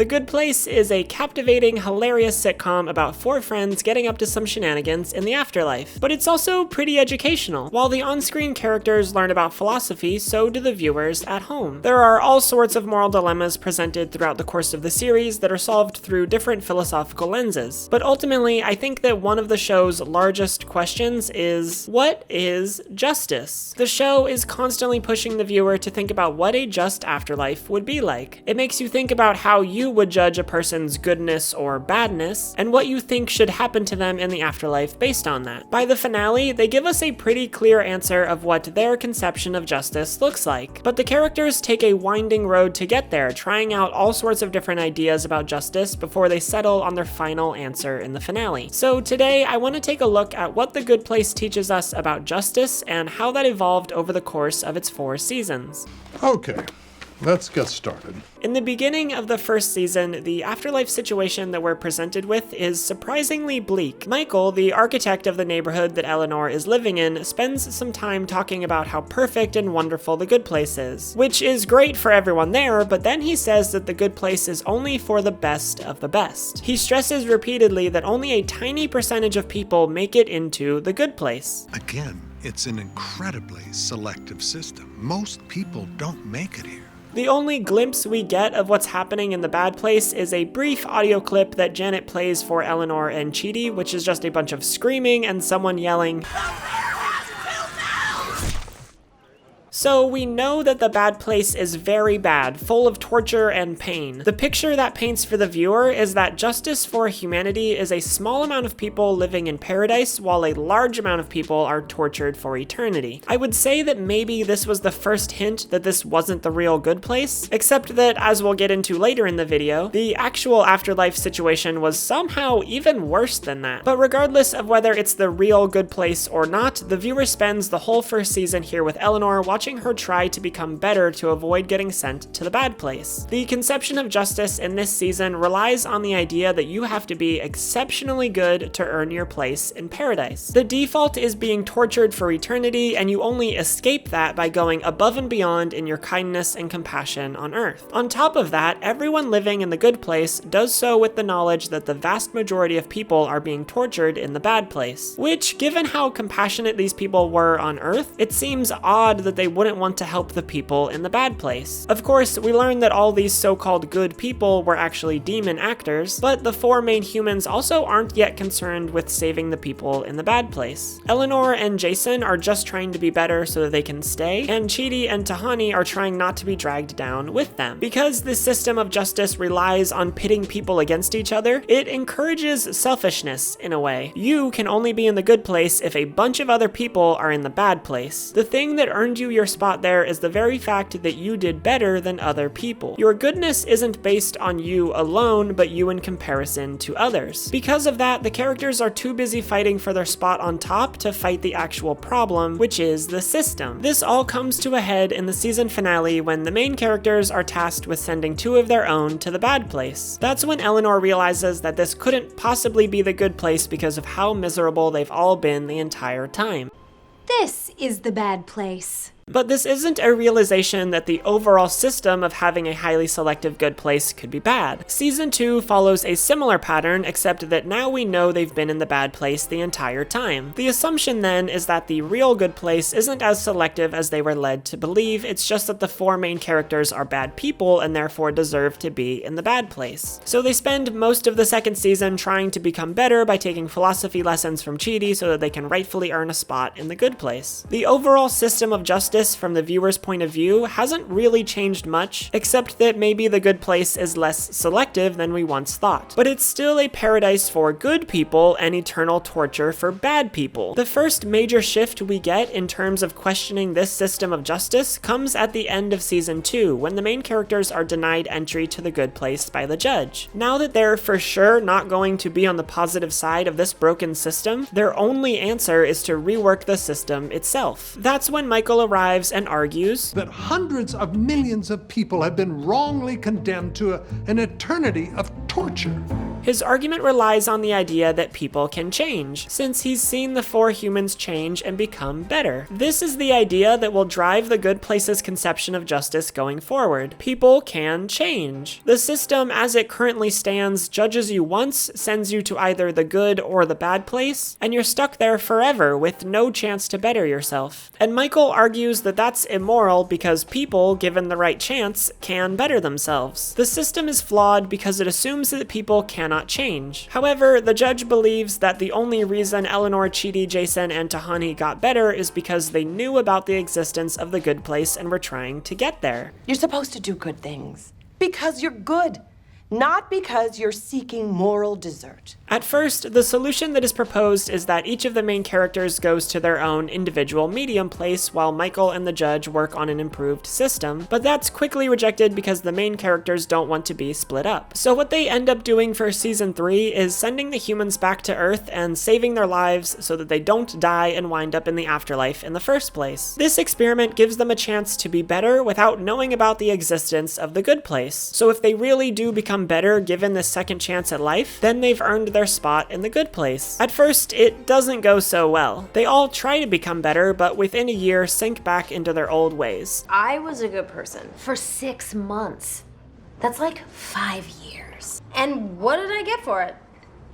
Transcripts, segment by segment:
The Good Place is a captivating, hilarious sitcom about 4 friends getting up to some shenanigans in the afterlife. But it's also pretty educational. While the on-screen characters learn about philosophy, so do the viewers at home. There are all sorts of moral dilemmas presented throughout the course of the series that are solved through different philosophical lenses. But ultimately, I think that one of the show's largest questions is, what is justice? The show is constantly pushing the viewer to think about what a just afterlife would be like. It makes you think about how you would judge a person's goodness or badness, and what you think should happen to them in the afterlife based on that. By the finale, they give us a pretty clear answer of what their conception of justice looks like. But the characters take a winding road to get there, trying out all sorts of different ideas about justice before they settle on their final answer in the finale. So today, I want to take a look at what The Good Place teaches us about justice and how that evolved over the course of its 4 seasons. Okay, let's get started. In the beginning of the first season, the afterlife situation that we're presented with is surprisingly bleak. Michael, the architect of the neighborhood that Eleanor is living in, spends some time talking about how perfect and wonderful the Good Place is, which is great for everyone there, but then he says that the Good Place is only for the best of the best. He stresses repeatedly that only a tiny percentage of people make it into the Good Place. Again, it's an incredibly selective system. Most people don't make it here. The only glimpse we get of what's happening in the bad place is a brief audio clip that Janet plays for Eleanor and Chidi, which is just a bunch of screaming and someone yelling, So we know that the bad place is very bad, full of torture and pain. The picture that paints for the viewer is that justice for humanity is a small amount of people living in paradise while a large amount of people are tortured for eternity. I would say that maybe this was the first hint that this wasn't the real good place, except that, as we'll get into later in the video, the actual afterlife situation was somehow even worse than that. But regardless of whether it's the real good place or not, the viewer spends the whole first season here with Eleanor watching her try to become better to avoid getting sent to the bad place. The conception of justice in this season relies on the idea that you have to be exceptionally good to earn your place in paradise. The default is being tortured for eternity, and you only escape that by going above and beyond in your kindness and compassion on earth. On top of that, everyone living in the good place does so with the knowledge that the vast majority of people are being tortured in the bad place, which, given how compassionate these people were on earth, it seems odd that they wouldn't want to help the people in the bad place. Of course, we learn that all these so-called good people were actually demon actors, but the 4 main humans also aren't yet concerned with saving the people in the bad place. Eleanor and Jason are just trying to be better so that they can stay, and Chidi and Tahani are trying not to be dragged down with them. Because this system of justice relies on pitting people against each other, it encourages selfishness in a way. You can only be in the good place if a bunch of other people are in the bad place. The thing that earned you your spot there is the very fact that you did better than other people. Your goodness isn't based on you alone, but you in comparison to others. Because of that, the characters are too busy fighting for their spot on top to fight the actual problem, which is the system. This all comes to a head in the season finale when the main characters are tasked with sending 2 of their own to the bad place. That's when Eleanor realizes that this couldn't possibly be the good place because of how miserable they've all been the entire time. This is the bad place. But this isn't a realization that the overall system of having a highly selective good place could be bad. Season 2 follows a similar pattern, except that now we know they've been in the bad place the entire time. The assumption then is that the real good place isn't as selective as they were led to believe, it's just that the 4 main characters are bad people and therefore deserve to be in the bad place. So they spend most of the second season trying to become better by taking philosophy lessons from Chidi so that they can rightfully earn a spot in the good place. The overall system of justice from the viewer's point of view hasn't really changed much, except that maybe the good place is less selective than we once thought. But it's still a paradise for good people and eternal torture for bad people. The first major shift we get in terms of questioning this system of justice comes at the end of season 2, when the main characters are denied entry to the good place by the judge. Now that they're for sure not going to be on the positive side of this broken system, their only answer is to rework the system itself. That's when Michael arrives and argues that hundreds of millions of people have been wrongly condemned to an eternity of torture. His argument relies on the idea that people can change, since he's seen the 4 humans change and become better. This is the idea that will drive the good place's conception of justice going forward. People can change. The system as it currently stands judges you once, sends you to either the good or the bad place, and you're stuck there forever with no chance to better yourself. And Michael argues that that's immoral because people, given the right chance, can better themselves. The system is flawed because it assumes that people cannot change. However, the judge believes that the only reason Eleanor, Chidi, Jason, and Tahani got better is because they knew about the existence of the good place and were trying to get there. You're supposed to do good things because you're good, not because you're seeking moral desert. At first, the solution that is proposed is that each of the main characters goes to their own individual medium place while Michael and the judge work on an improved system, but that's quickly rejected because the main characters don't want to be split up. So what they end up doing for season 3 is sending the humans back to Earth and saving their lives so that they don't die and wind up in the afterlife in the first place. This experiment gives them a chance to be better without knowing about the existence of the good place. So if they really do become better given this second chance at life, then they've earned their spot in the good place. At first, it doesn't go so well. They all try to become better, but within a year sink back into their old ways. I was a good person. For 6 months. That's like 5 years. And what did I get for it?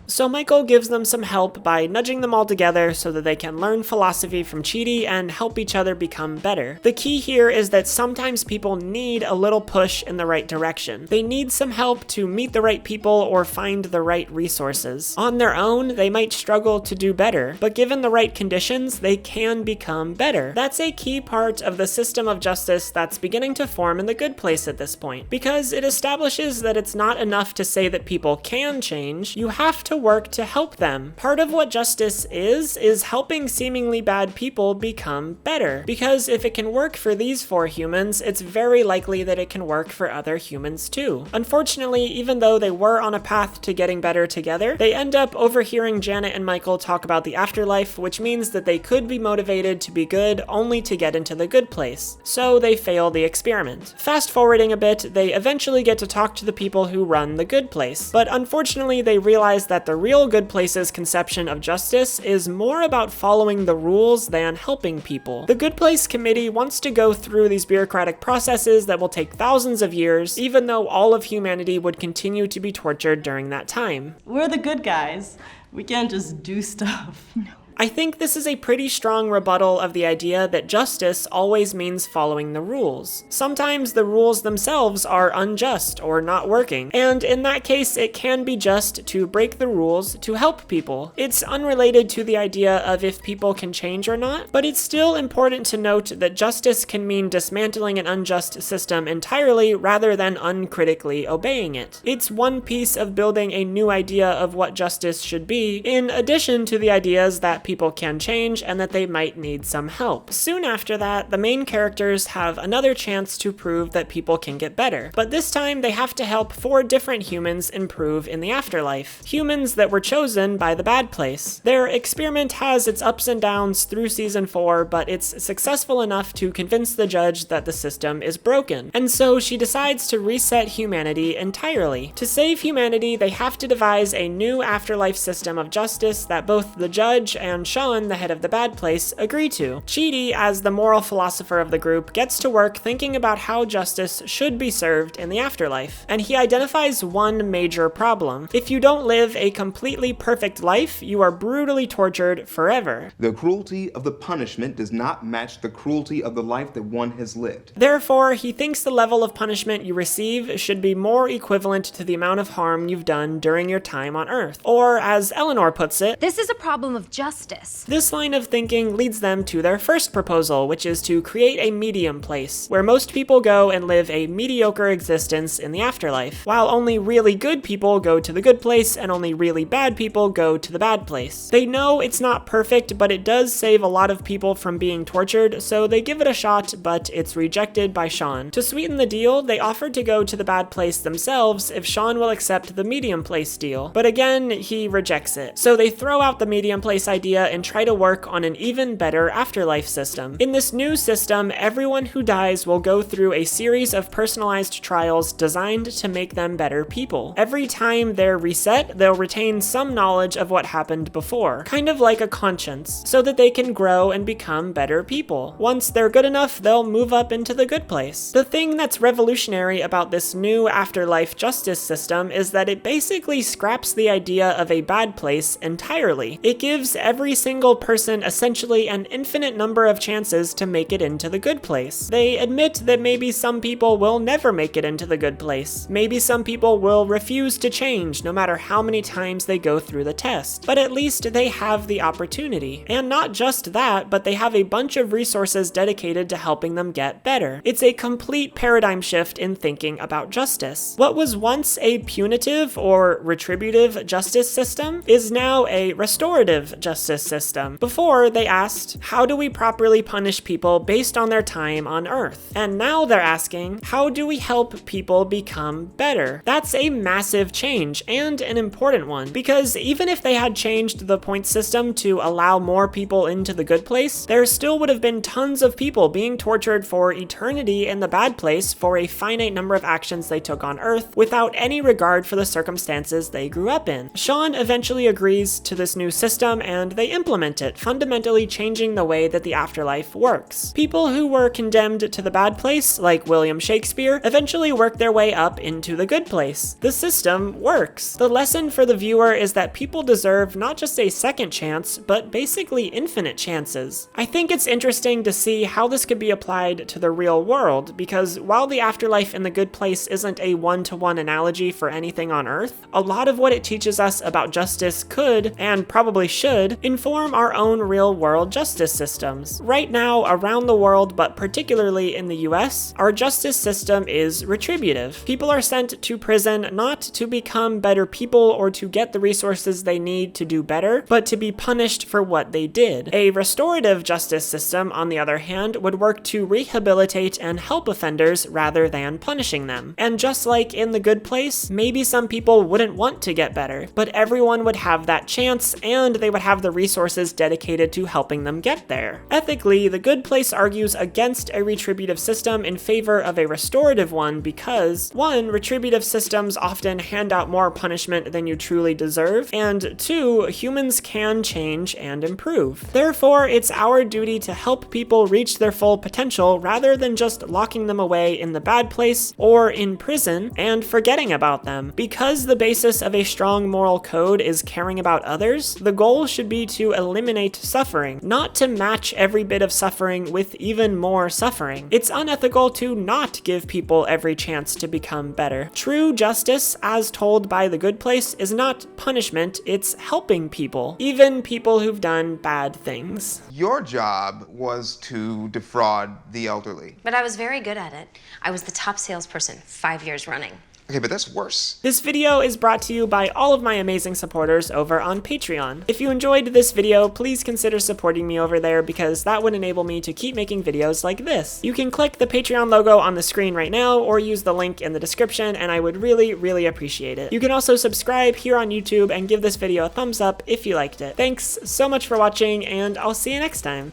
So Michael gives them some help by nudging them all together so that they can learn philosophy from Chidi and help each other become better. The key here is that sometimes people need a little push in the right direction. They need some help to meet the right people or find the right resources. On their own, they might struggle to do better, but given the right conditions, they can become better. That's a key part of the system of justice that's beginning to form in the good place at this point, because it establishes that it's not enough to say that people can change. You have to work to help them. Part of what justice is helping seemingly bad people become better. Because if it can work for these 4 humans, it's very likely that it can work for other humans too. Unfortunately, even though they were on a path to getting better together, they end up overhearing Janet and Michael talk about the afterlife, which means that they could be motivated to be good only to get into the good place. So they fail the experiment. Fast forwarding a bit, they eventually get to talk to the people who run the good place. But unfortunately, they realize that the real good place's conception of justice is more about following the rules than helping people. The Good Place Committee wants to go through these bureaucratic processes that will take thousands of years, even though all of humanity would continue to be tortured during that time. We're the good guys. We can't just do stuff. No. I think this is a pretty strong rebuttal of the idea that justice always means following the rules. Sometimes the rules themselves are unjust or not working, and in that case it can be just to break the rules to help people. It's unrelated to the idea of if people can change or not, but it's still important to note that justice can mean dismantling an unjust system entirely rather than uncritically obeying it. It's one piece of building a new idea of what justice should be, in addition to the ideas that people can change and that they might need some help. Soon after that, the main characters have another chance to prove that people can get better, but this time they have to help 4 different humans improve in the afterlife. Humans that were chosen by the bad place. Their experiment has its ups and downs through season 4, but it's successful enough to convince the judge that the system is broken, and so she decides to reset humanity entirely. To save humanity, they have to devise a new afterlife system of justice that both the judge and Sean, the head of the bad place, agree to. Chidi, as the moral philosopher of the group, gets to work thinking about how justice should be served in the afterlife, and he identifies one major problem. If you don't live a completely perfect life, you are brutally tortured forever. The cruelty of the punishment does not match the cruelty of the life that one has lived. Therefore, he thinks the level of punishment you receive should be more equivalent to the amount of harm you've done during your time on Earth. Or, as Eleanor puts it, This is a problem of justice. This line of thinking leads them to their first proposal, which is to create a medium place, where most people go and live a mediocre existence in the afterlife, while only really good people go to the good place and only really bad people go to the bad place. They know it's not perfect, but it does save a lot of people from being tortured, so they give it a shot, but it's rejected by Sean. To sweeten the deal, they offered to go to the bad place themselves if Sean will accept the medium place deal, but again, he rejects it. So they throw out the medium place idea idea and try to work on an even better afterlife system. In this new system, everyone who dies will go through a series of personalized trials designed to make them better people. Every time they're reset, they'll retain some knowledge of what happened before, kind of like a conscience, so that they can grow and become better people. Once they're good enough, they'll move up into the good place. The thing that's revolutionary about this new afterlife justice system is that it basically scraps the idea of a bad place entirely. It gives every single person essentially an infinite number of chances to make it into the good place. They admit that maybe some people will never make it into the good place. Maybe some people will refuse to change no matter how many times they go through the test. But at least they have the opportunity. And not just that, but they have a bunch of resources dedicated to helping them get better. It's a complete paradigm shift in thinking about justice. What was once a punitive or retributive justice system is now a restorative justice system. Before, they asked, how do we properly punish people based on their time on Earth? And now they're asking, how do we help people become better? That's a massive change, and an important one, because even if they had changed the point system to allow more people into the good place, there still would have been tons of people being tortured for eternity in the bad place for a finite number of actions they took on Earth without any regard for the circumstances they grew up in. Sean eventually agrees to this new system and they implement it, fundamentally changing the way that the afterlife works. People who were condemned to the bad place, like William Shakespeare, eventually work their way up into the good place. The system works. The lesson for the viewer is that people deserve not just a second chance, but basically infinite chances. I think it's interesting to see how this could be applied to the real world, because while the afterlife in the good place isn't a one-to-one analogy for anything on Earth, a lot of what it teaches us about justice could, and probably should, inform our own real-world justice systems. Right now, around the world, but particularly in the US, our justice system is retributive. People are sent to prison not to become better people or to get the resources they need to do better, but to be punished for what they did. A restorative justice system, on the other hand, would work to rehabilitate and help offenders rather than punishing them. And just like in the good place, maybe some people wouldn't want to get better, but everyone would have that chance and they would have the resources dedicated to helping them get there. Ethically, the good place argues against a retributive system in favor of a restorative one because, one, retributive systems often hand out more punishment than you truly deserve, and two, humans can change and improve. Therefore, it's our duty to help people reach their full potential rather than just locking them away in the bad place or in prison and forgetting about them. Because the basis of a strong moral code is caring about others, the goal should be to eliminate suffering, not to match every bit of suffering with even more suffering. It's unethical to not give people every chance to become better. True justice, as told by the good place, is not punishment, it's helping people, even people who've done bad things. Your job was to defraud the elderly. But I was very good at it. I was the top salesperson 5 years running. Okay, but that's worse. This video is brought to you by all of my amazing supporters over on Patreon. If you enjoyed this video, please consider supporting me over there because that would enable me to keep making videos like this. You can click the Patreon logo on the screen right now or use the link in the description and I would really appreciate it. You can also subscribe here on YouTube and give this video a thumbs up if you liked it. Thanks so much for watching and I'll see you next time.